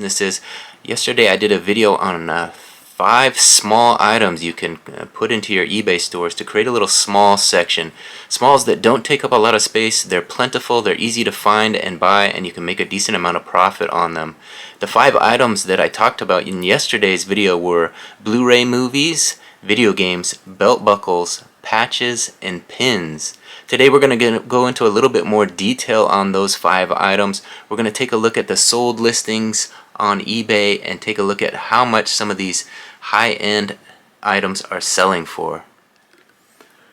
businesses. Yesterday I did a video on 5 small items you can put into your eBay stores to create a little small section. Smalls that don't take up a lot of space, they're plentiful, they're easy to find and buy, and you can make a decent amount of profit on them. The 5 items that I talked about in yesterday's video were Blu-ray movies, video games, belt buckles, patches, and pins. Today we're going to go into a little bit more detail on those 5 items. We're going to take a look at the sold listings on eBay and take a look at how much some of these high-end items are selling for.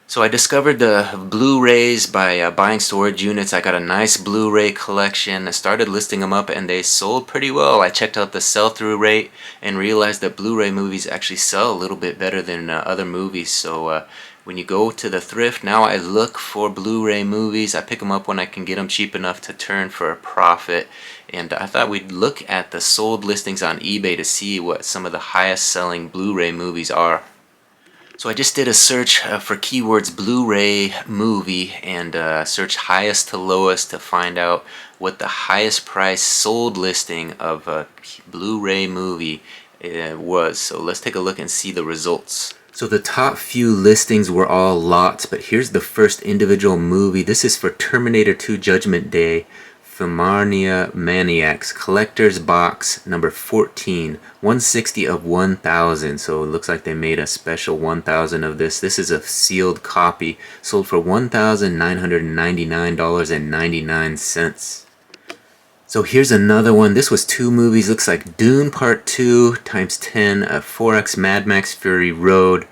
So I discovered the Blu-rays by buying storage units. I got a nice Blu-ray collection. I started listing them up and they sold pretty well. I checked out the sell-through rate and realized that Blu-ray movies actually sell a little bit better than other movies. So when you go to the thrift, now I look for Blu-ray movies. I pick them up when I can get them cheap enough to turn for a profit. And I thought we'd look at the sold listings on eBay to see what some of the highest selling Blu-ray movies are. So I just did a search for keywords Blu-ray movie and searched highest to lowest to find out what the highest price sold listing of a Blu-ray movie was. So let's take a look and see the results. So the top few listings were all lots, but here's the first individual movie. This is for Terminator 2 Judgment Day. Filmarnia Maniacs Collector's Box number 14, 160 of 1,000. So it looks like they made a special 1,000 of this. This is a sealed copy, sold for $1,999.99. So here's another one. This was 2 movies. Looks like Dune Part 2 times 10, 4X Mad Max Fury Road,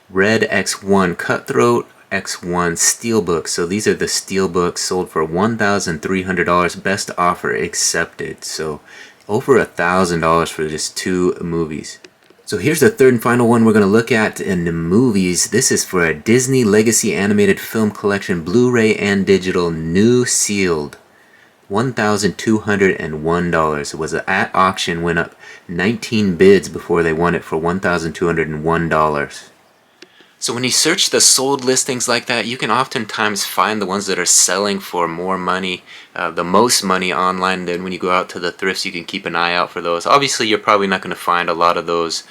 Red X1 Cutthroat, X1 Steelbook. So these are the Steelbooks, sold for $1,300. Best offer accepted. So over $1,000 for just 2 movies. So here's the third and final one we're going to look at in the movies. This is for a Disney Legacy Animated Film Collection, Blu-ray and digital, new sealed. $1,201. It was at auction, went up 19 bids before they won it for $1,201. So when you search the sold listings like that, you can oftentimes find the ones that are selling for more money, the most money online. Then when you go out to the thrifts, you can keep an eye out for those. Obviously, you're probably not going to find a lot of those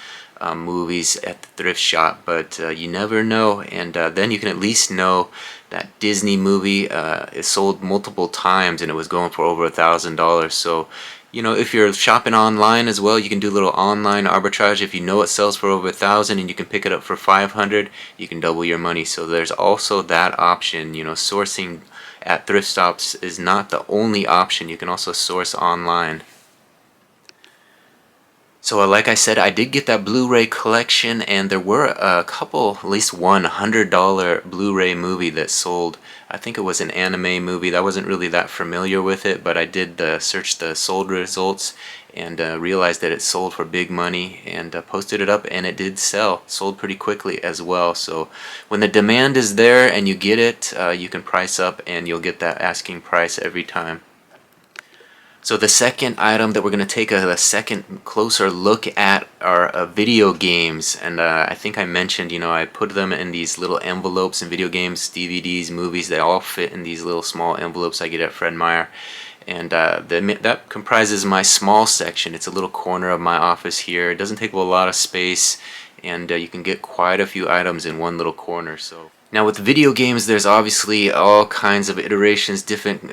movies at the thrift shop, but you never know. And then you can at least know that Disney movie is sold multiple times and it was going for over $1,000. So you know, if you're shopping online as well, you can do a little online arbitrage. If you know it sells for over $1,000 and you can pick it up for $500, you can double your money. So there's also that option. You know, sourcing at thrift shops is not the only option. You can also source online. So like I said, I did get that Blu-ray collection, and there were a couple, at least one $100 Blu-ray movie that sold. I think it was an anime movie. I wasn't really that familiar with it, but I did search the sold results and realized that it sold for big money, and posted it up, and it did sell. Sold pretty quickly as well. So when the demand is there and you get it, you can price up and you'll get that asking price every time. So the second item that we're going to take a second closer look at are video games. And I think I mentioned, you know, I put them in these little envelopes, and video games, DVDs, movies, they all fit in these little small envelopes I get at Fred Meyer. And that comprises my small section. It's a little corner of my office here. It doesn't take up a lot of space, and you can get quite a few items in one little corner. So now with video games, there's obviously all kinds of iterations, different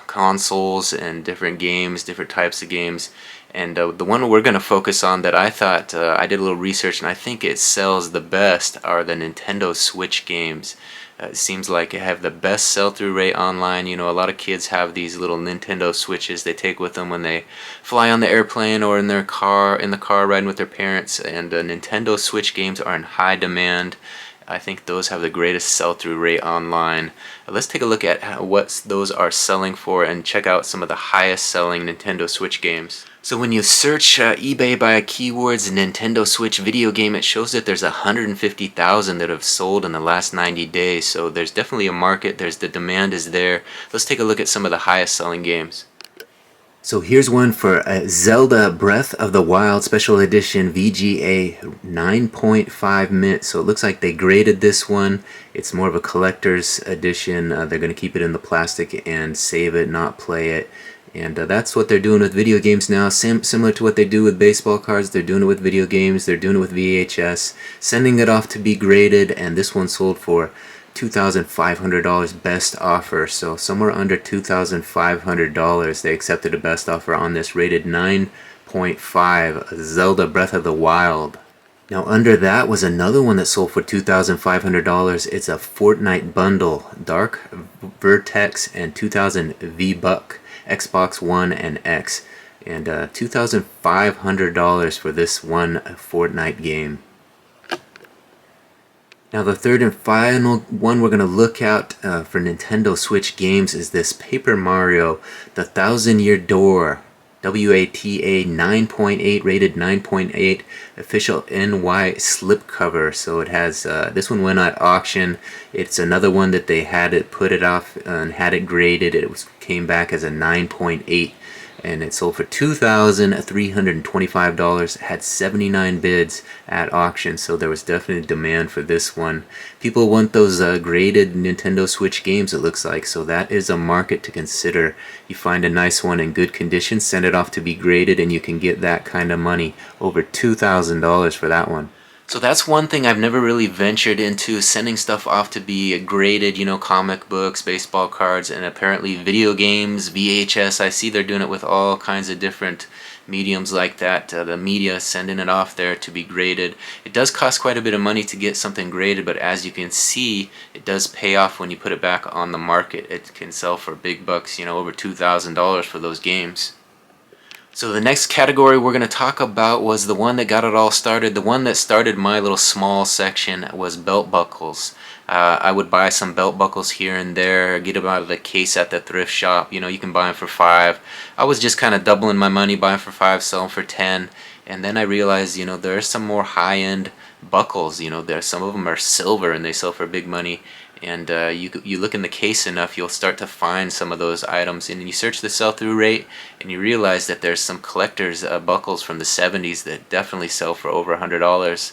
consoles and different games, different types of games. And the one we're going to focus on that I thought, I did a little research and I think it sells the best, are the Nintendo Switch games. It seems like it have the best sell-through rate online. You know, a lot of kids have these little Nintendo Switches they take with them when they fly on the airplane or in the car riding with their parents. And Nintendo Switch games are in high demand. I think those have the greatest sell-through rate online. Let's take a look at what those are selling for and check out some of the highest selling Nintendo Switch games. So when you search eBay by keywords Nintendo Switch video game, it shows that there's 150,000 that have sold in the last 90 days. So there's definitely a market. The demand is there. Let's take a look at some of the highest selling games. So here's one for Zelda Breath of the Wild Special Edition VGA 9.5 mint. So it looks like they graded this one. It's more of a collector's edition. They're going to keep it in the plastic and save it, not play it. And that's what they're doing with video games now. Similar to what they do with baseball cards, they're doing it with video games, they're doing it with VHS, sending it off to be graded, and this one sold for $2,500 best offer. So somewhere under $2,500 they accepted a best offer on this, rated 9.5, Zelda Breath of the Wild. Now under that was another one that sold for $2,500. It's a Fortnite bundle, Dark Vertex and 2000 V-Buck, Xbox One and X, and $2,500 for this one Fortnite game. Now the third and final one we're going to look at for Nintendo Switch games is this Paper Mario, The Thousand Year Door, WATA 9.8, rated 9.8, official NY slipcover. So it has, this one went at auction. It's another one that they had it, put it off and had it graded. It came back as a 9.8. And it sold for $2,325, had 79 bids at auction, so there was definitely demand for this one. People want those graded Nintendo Switch games, it looks like, so that is a market to consider. You find a nice one in good condition, send it off to be graded, and you can get that kind of money, over $2,000 for that one. So that's one thing I've never really ventured into, sending stuff off to be graded, you know, comic books, baseball cards, and apparently video games, VHS. I see they're doing it with all kinds of different mediums like that. The media sending it off there to be graded. It does cost quite a bit of money to get something graded, but as you can see, it does pay off when you put it back on the market. It can sell for big bucks, you know, over $2,000 for those games. So the next category we're going to talk about was the one that got it all started. The one that started my little small section was belt buckles. I would buy some belt buckles here and there, get them out of the case at the thrift shop. You know, you can buy them for $5. I was just kind of doubling my money, buying for $5, selling for $10. And then I realized, you know, there are some more high-end buckles. You know, some of them are silver and they sell for big money. And you look in the case enough, you'll start to find some of those items, and you search the sell-through rate, and you realize that there's some collectors buckles from the 70s that definitely sell for over $100.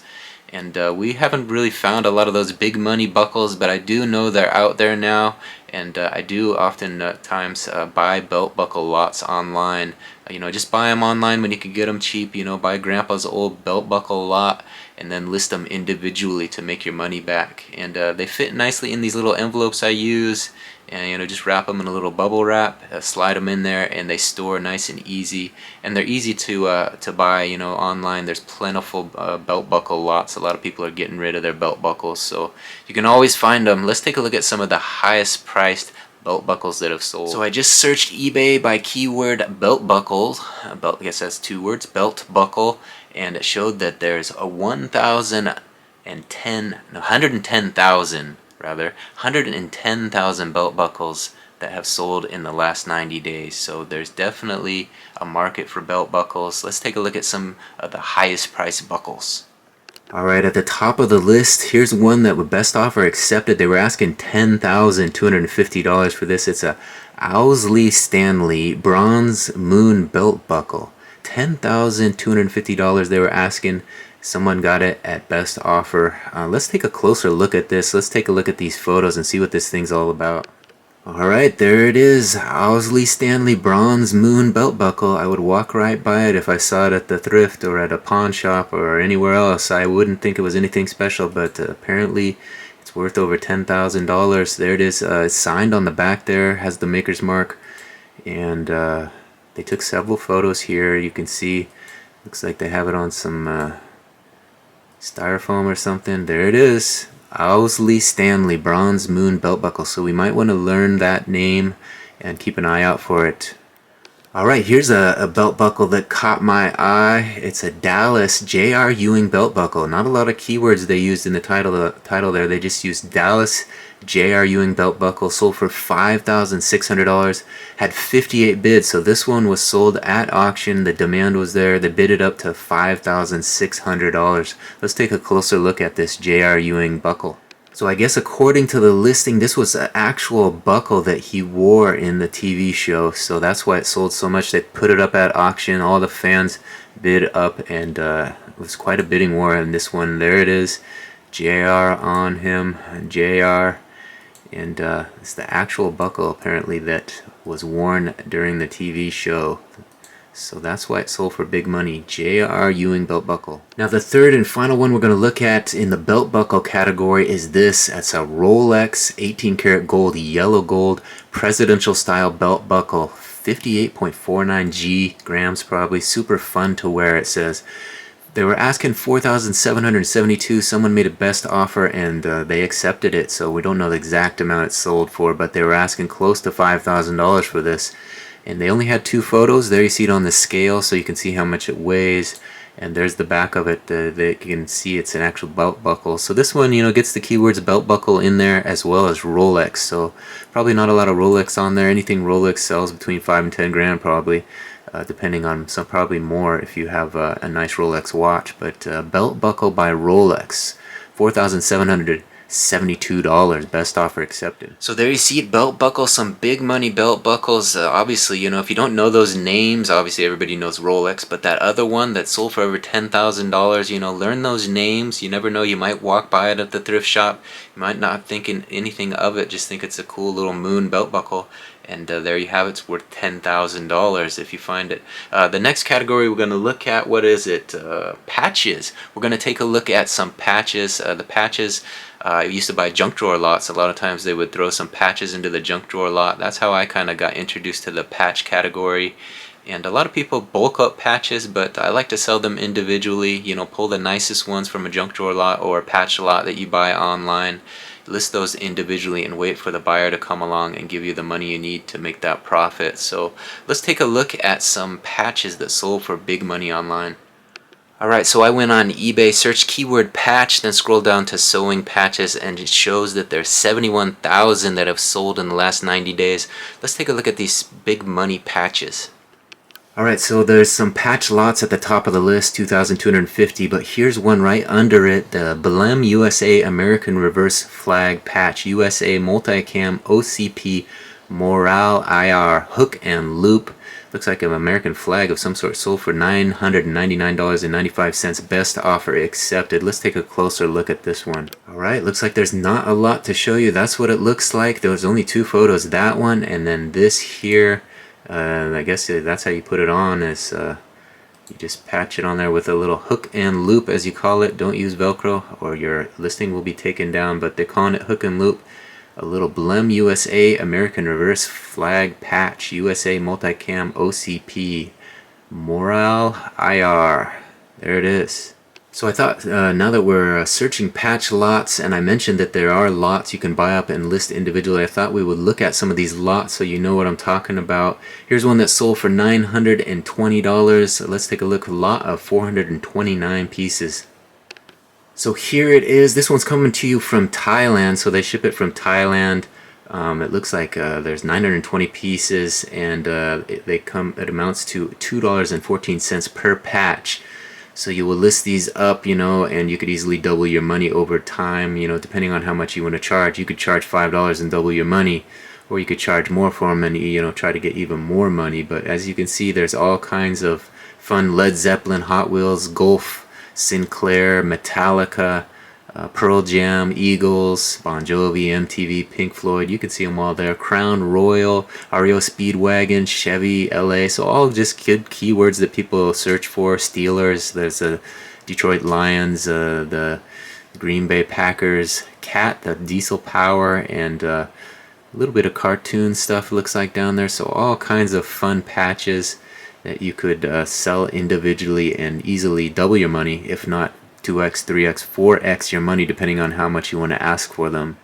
And we haven't really found a lot of those big money buckles, but I do know they're out there now, and I do often times buy belt buckle lots online. You know, just buy them online when you can get them cheap. You know, buy Grandpa's old belt buckle lot and then list them individually to make your money back. And they fit nicely in these little envelopes I use, and you know, just wrap them in a little bubble wrap, slide them in there, and they store nice and easy. And they're easy to buy. You know, online there's plentiful belt buckle lots. A lot of people are getting rid of their belt buckles, so you can always find them. Let's take a look at some of the highest priced belt buckles that have sold. So I just searched eBay by keyword belt buckle. I guess that's 2 words, belt buckle, and it showed that there's a 110,000 belt buckles that have sold in the last 90 days. So there's definitely a market for belt buckles. Let's take a look at some of the highest priced buckles. Alright, at the top of the list, here's one that would best offer accepted. They were asking $10,250 for this. It's a Owsley Stanley Bronze Moon Belt Buckle. $10,250 they were asking. Someone got it at best offer. Let's take a closer look at this. Let's take a look at these photos and see what this thing's all about. Alright, there it is. Owsley Stanley Bronze Moon Belt Buckle. I would walk right by it if I saw it at the thrift or at a pawn shop or anywhere else. I wouldn't think it was anything special, but apparently it's worth over $10,000. There it is. It's signed on the back there, has the maker's mark, and they took several photos here. You can see, looks like they have it on some styrofoam or something. There it is. Owsley Stanley Bronze Moon Belt Buckle. So we might want to learn that name and keep an eye out for it. Alright, here's a belt buckle that caught my eye. It's a Dallas J.R. Ewing belt buckle. Not a lot of keywords they used in the title there. They just used Dallas J.R. Ewing belt buckle. Sold for $5,600. Had 58 bids, so this one was sold at auction. The demand was there. They bid it up to $5,600. Let's take a closer look at this J.R. Ewing buckle. So I guess according to the listing, this was an actual buckle that he wore in the TV show. So that's why it sold so much. They put it up at auction. All the fans bid up, and it was quite a bidding war. And this one, there it is. JR on him. JR. And it's the actual buckle apparently that was worn during the TV show. So that's why it sold for big money. J.R. Ewing belt buckle. Now the third and final one we're going to look at in the belt buckle category is this. It's a Rolex 18 karat gold, yellow gold, presidential style belt buckle. 58.49 grams probably. Super fun to wear, it says. They were asking $4,772. Someone made a best offer and they accepted it. So we don't know the exact amount it sold for, but they were asking close to $5,000 for this. And they only had 2 photos. There you see it on the scale, so you can see how much it weighs. And there's the back of it. You can see it's an actual belt buckle. So this one, gets the keywords belt buckle in there as well as Rolex. So probably not a lot of Rolex on there. Anything Rolex sells between 5 and 10 grand probably. Depending on some, probably more if you have a nice Rolex watch. But belt buckle by Rolex, $4,772, best offer accepted. So there you see it, belt buckle, some big money belt buckles. Obviously, if you don't know those names, obviously everybody knows Rolex, but that other one that sold for over $10,000, learn those names. You never know, you might walk by it at the thrift shop, you might not think anything of it, just think it's a cool little moon belt buckle. And there you have it. It's worth $10,000 if you find it. The next category we're going to look at, what is it? Patches. We're going to take a look at some patches. The patches, I used to buy junk drawer lots. A lot of times they would throw some patches into the junk drawer lot. That's how I kind of got introduced to the patch category. And a lot of people bulk up patches, but I like to sell them individually. Pull the nicest ones from a junk drawer lot or a patch lot that you buy online. List those individually and wait for the buyer to come along and give you the money you need to make that profit. So let's take a look at some patches that sold for big money online. Alright, so I went on eBay, searched keyword patch, then scrolled down to sewing patches, and it shows that there's 71,000 that have sold in the last 90 days. Let's take a look at these big money patches. Alright, so there's some patch lots at the top of the list, 2,250, but here's one right under it, the Blem USA American Reverse Flag Patch, USA Multicam OCP Morale IR Hook and Loop. Looks like an American flag of some sort, sold for $999.95, best offer accepted. Let's take a closer look at this one. Alright, looks like there's not a lot to show you. That's what it looks like. There was only 2 photos, that one and then this here. I guess that's how you put it on, is you just patch it on there with a little hook and loop, as you call it. Don't use Velcro or your listing will be taken down, but they're calling it hook and loop. A little Blem USA American Reverse Flag Patch, USA Multicam OCP Morale IR. There it is. So I thought now that we're searching patch lots, and I mentioned that there are lots you can buy up and list individually, I thought we would look at some of these lots so you know what I'm talking about. Here's one that sold for $920. Let's take a look. A lot of 429 pieces. So here it is. This one's coming to you from Thailand, so they ship it from Thailand. It looks like there's 920 pieces, and it amounts to $2.14 per patch. So you will list these up, and you could easily double your money over time, depending on how much you want to charge. You could charge $5 and double your money, or you could charge more for them and, try to get even more money. But as you can see, there's all kinds of fun Led Zeppelin, Hot Wheels, Golf, Sinclair, Metallica, Pearl Jam, Eagles, Bon Jovi, MTV, Pink Floyd. You can see them all there. Crown Royal, REO Speedwagon, Chevy, LA. So all just good keywords that people search for. Steelers, there's a Detroit Lions, the Green Bay Packers, Cat, the Diesel Power, and a little bit of cartoon stuff looks like down there. So all kinds of fun patches that you could sell individually and easily double your money, if not 2x, 3x, 4x your money, depending on how much you want to ask for them.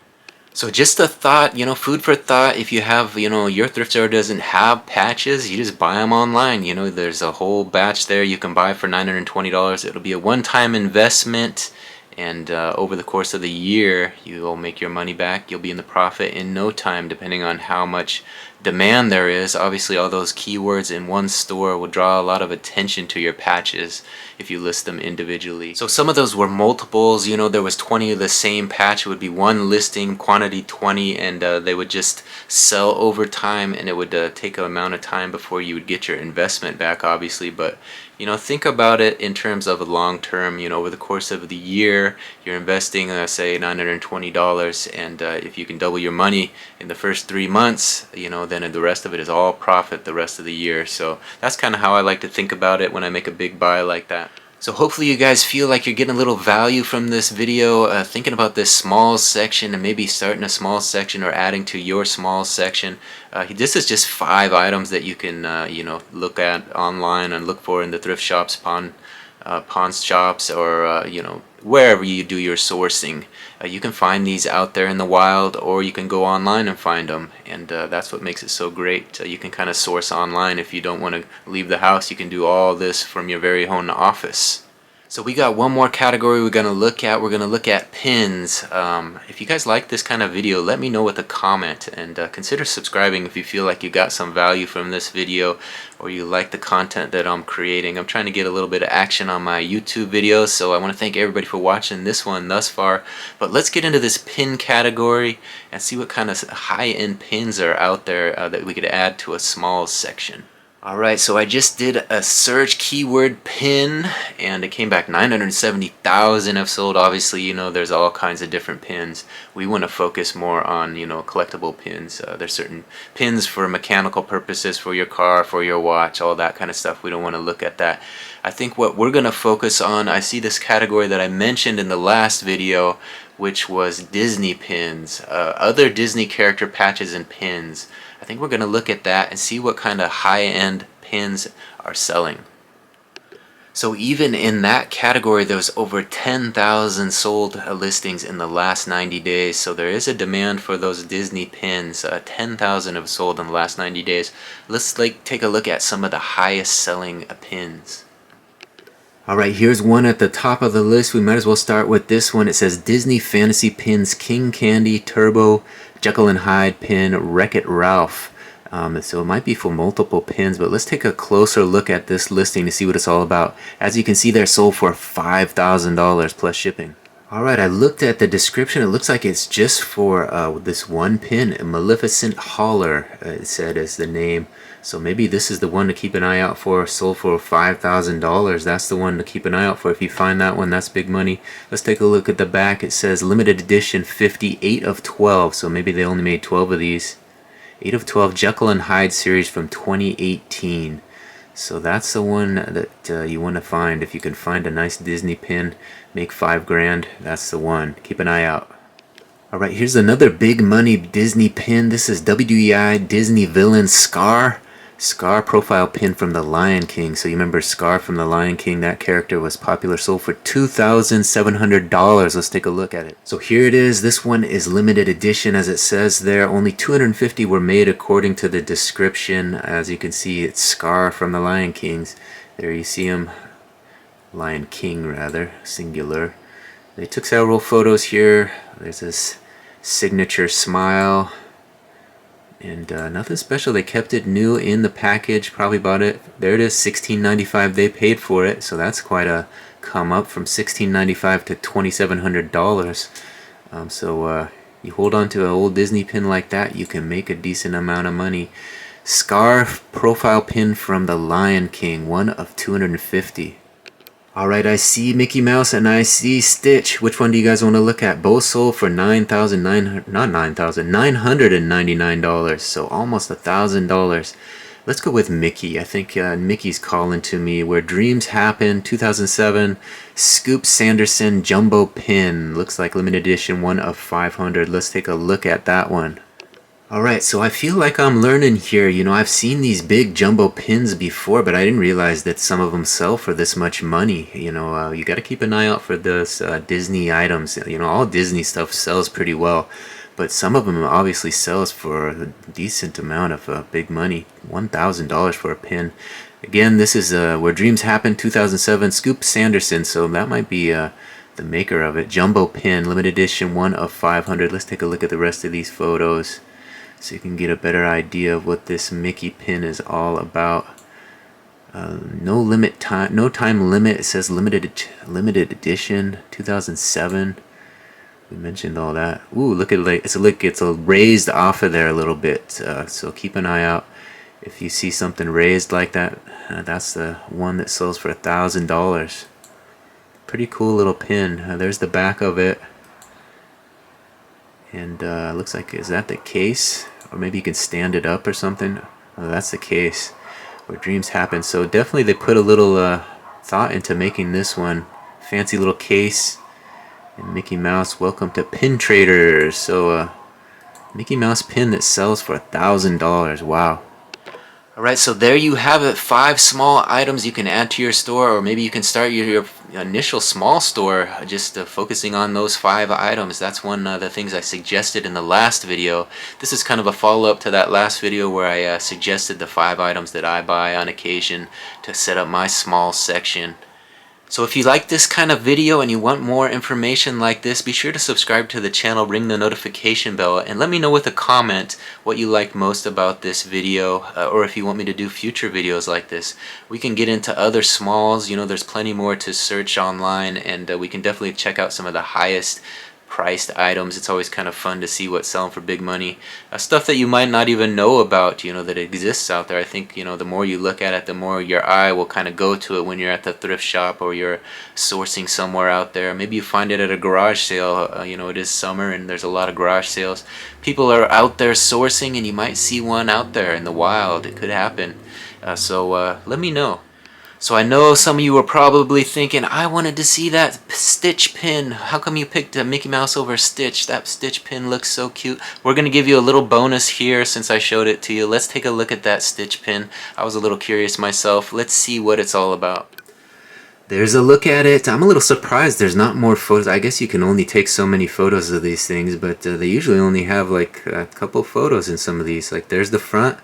So just a thought, food for thought. If you have, your thrift store doesn't have patches, you just buy them online. There's a whole batch there you can buy for $920. It'll be a one-time investment, and over the course of the year, you'll make your money back. You'll be in the profit in no time, depending on how much demand there is. Obviously, all those keywords in one store will draw a lot of attention to your patches if you list them individually. So some of those were multiples. There was 20 of the same patch. It would be one listing, quantity 20, and they would just sell over time, and it would take an amount of time before you would get your investment back, obviously. But You know, think about it in terms of a long term. You know, over the course of the year, you're investing, say, $920, and if you can double your money in the first 3 months, you know, then the rest of it is all profit the rest of the year. So that's kind of how I like to think about it when I make a big buy like that. So hopefully you guys feel like you're getting a little value from this video, thinking about this small section and maybe starting a small section or adding to your small section. This is just 5 items that you can you know, look at online and look for in the thrift shops, pawn shops, or you know, wherever you do your sourcing. You can find these out there in the wild, or you can go online and find them, and that's what makes it so great. You can kind of source online. If you don't want to leave the house, you can do all this from your very own office. So we got one more category we're going to look at. We're going to look at pins. If you guys like this kind of video, let me know with a comment, and consider subscribing if you feel like you got some value from this video, or you like the content that I'm creating. I'm trying to get a little bit of action on my YouTube videos, so I want to thank everybody for watching this one thus far. But let's get into this pin category and see what kind of high-end pins are out there that we could add to a small section. Alright, so I just did a search keyword pin, and it came back 970,000 have sold. Obviously, you know, there's all kinds of different pins. We want to focus more on, you know, collectible pins. There's certain pins for mechanical purposes, for your car, for your watch, all that kind of stuff. We don't want to look at that. I think what we're going to focus on, I see this category that I mentioned in the last video, which was Disney pins, other Disney character patches and pins. I think we're going to look at that and see what kind of high-end pins are selling. So even in that category, there was over 10,000 sold listings in the last 90 days. So there is a demand for those Disney pins. 10,000 have sold in the last 90 days. Let's take a look at some of the highest selling pins. Alright, here's one at the top of the list. We might as well start with this one. It says Disney Fantasy Pins King Candy Turbo Jekyll and Hyde Pin Wreck-It Ralph. So it might be for multiple pins, but let's take a closer look at this listing to see what it's all about. As you can see, they're sold for $5,000 plus shipping. Alright, I looked at the description. It looks like it's just for this one pin. Maleficent Hauler, it said, is the name. So maybe this is the one to keep an eye out for. Sold for $5,000. That's the one to keep an eye out for. If you find that one, that's big money. Let's take a look at the back. It says limited edition 58 of 12. So maybe they only made 12 of these. 8 of 12 Jekyll and Hyde series from 2018. So that's the one that you want to find. If you can find a nice Disney pin, make $5,000, that's the one. Keep an eye out. Alright, here's another big money Disney pin. This is WEI Disney Villain Scar. Scar profile pin from The Lion King. So you remember Scar from The Lion King, that character was popular, sold for $2,700. Let's take a look at it. So here it is. This one is limited edition, as it says there. Only 250 were made according to the description. As you can see, it's Scar from The Lion Kings. There you see him. Lion King, rather, singular. They took several photos here. There's this signature smile. And nothing special. They kept it new in the package. Probably bought it. There it is, $16.95. They paid for it, so that's quite a come up from $16.95 to $2,700. So you hold on to an old Disney pin like that, you can make a decent amount of money. Scar profile pin from The Lion King, one of 250. Alright, I see Mickey Mouse and I see Stitch. Which one do you guys want to look at? Both sold for $999, so almost $1,000. Let's go with Mickey. I think Mickey's calling to me. Where Dreams Happen, 2007. Scoop Sanderson Jumbo Pin. Looks like limited edition, one of 500. Let's take a look at that one. Alright, so I feel like I'm learning here. You know, I've seen these big jumbo pins before, but I didn't realize that some of them sell for this much money. You know, you got to keep an eye out for those Disney items. You know, all Disney stuff sells pretty well, but some of them obviously sells for a decent amount of big money. $1,000 for a pin. Again, this is Where Dreams Happen, 2007. Scoop Sanderson, so that might be the maker of it. Jumbo pin, limited edition, one of 500. Let's take a look at the rest of these photos, so you can get a better idea of what this Mickey pin is all about. No time limit. It says limited edition, 2007. We mentioned all that. Ooh, look at it. It's raised off of there a little bit. So keep an eye out. If you see something raised like that, that's the one that sells for $1,000. Pretty cool little pin. There's the back of it. And looks like, is that the case? Or maybe you can stand it up or something. Oh, that's the case where dreams happen. So definitely they put a little thought into making this one. Fancy little case. And Mickey Mouse, welcome to Pin Traders. So Mickey Mouse pin that sells for $1,000. Wow. Alright, so there you have it. 5 small items you can add to your store, or maybe you can start your initial small store just focusing on those 5 items. That's one of the things I suggested in the last video. This is kind of a follow-up to that last video where I suggested the 5 items that I buy on occasion to set up my small section. So if you like this kind of video and you want more information like this, be sure to subscribe to the channel, ring the notification bell, and let me know with a comment what you like most about this video, or if you want me to do future videos like this. We can get into other smalls, you know, there's plenty more to search online, and we can definitely check out some of the highest priced items. It's always kind of fun to see what's selling for big money. Stuff that you might not even know about, you know, that exists out there. I think, you know, the more you look at it, the more your eye will kind of go to it when you're at the thrift shop or you're sourcing somewhere out there. Maybe you find it at a garage sale. You know, it is summer and there's a lot of garage sales. People are out there sourcing and you might see one out there in the wild. It could happen. So let me know. So I know some of you are probably thinking, I wanted to see that Stitch pin. How come you picked Mickey Mouse over Stitch? That Stitch pin looks so cute. We're going to give you a little bonus here since I showed it to you. Let's take a look at that Stitch pin. I was a little curious myself. Let's see what it's all about. There's a look at it. I'm a little surprised there's not more photos. I guess you can only take so many photos of these things, but they usually only have like a couple photos in some of these. Like there's the front.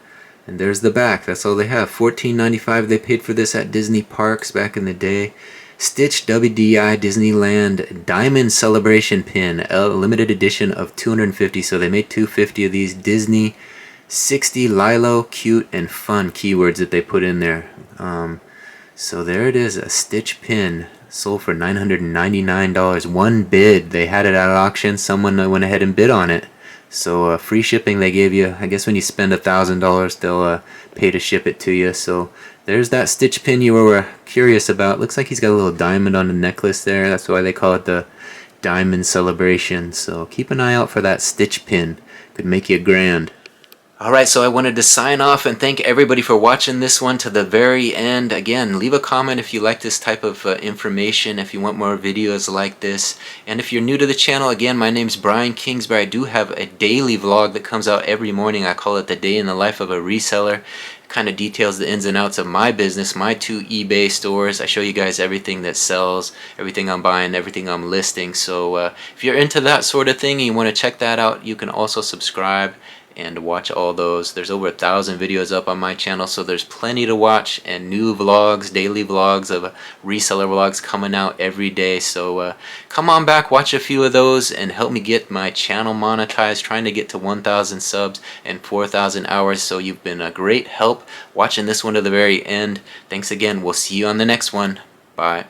And there's the back. That's all they have. $14.95 they paid for this at Disney parks back in the day. Stitch WDI Disneyland Diamond Celebration Pin, a limited edition of 250. So they made 250 of these. Disney 60 Lilo, cute, and fun keywords that they put in there. So there it is, a Stitch pin. Sold for $999. One bid. They had it at auction. Someone went ahead and bid on it. So free shipping they gave you. I guess when you spend $1,000 they'll pay to ship it to you. So there's that Stitch pin you were curious about. Looks like he's got a little diamond on the necklace there. That's why they call it the Diamond Celebration. So keep an eye out for that Stitch pin. Could make you grand. Alright, so I wanted to sign off and thank everybody for watching this one to the very end. Again, leave a comment if you like this type of information, if you want more videos like this. And if you're new to the channel, again, my name's Brian Kingsbury. I do have a daily vlog that comes out every morning. I call it the day in the life of a reseller. It kind of details the ins and outs of my business, my 2 eBay stores. I show you guys everything that sells, everything I'm buying, everything I'm listing. So if you're into that sort of thing and you want to check that out, you can also subscribe and watch all those. There's over 1,000 videos up on my channel, so there's plenty to watch, and new vlogs, daily vlogs of reseller vlogs coming out every day. So come on back, watch a few of those, and help me get my channel monetized, trying to get to 1,000 subs and 4,000 hours. So you've been a great help watching this one to the very end. Thanks again. We'll see you on the next one. Bye.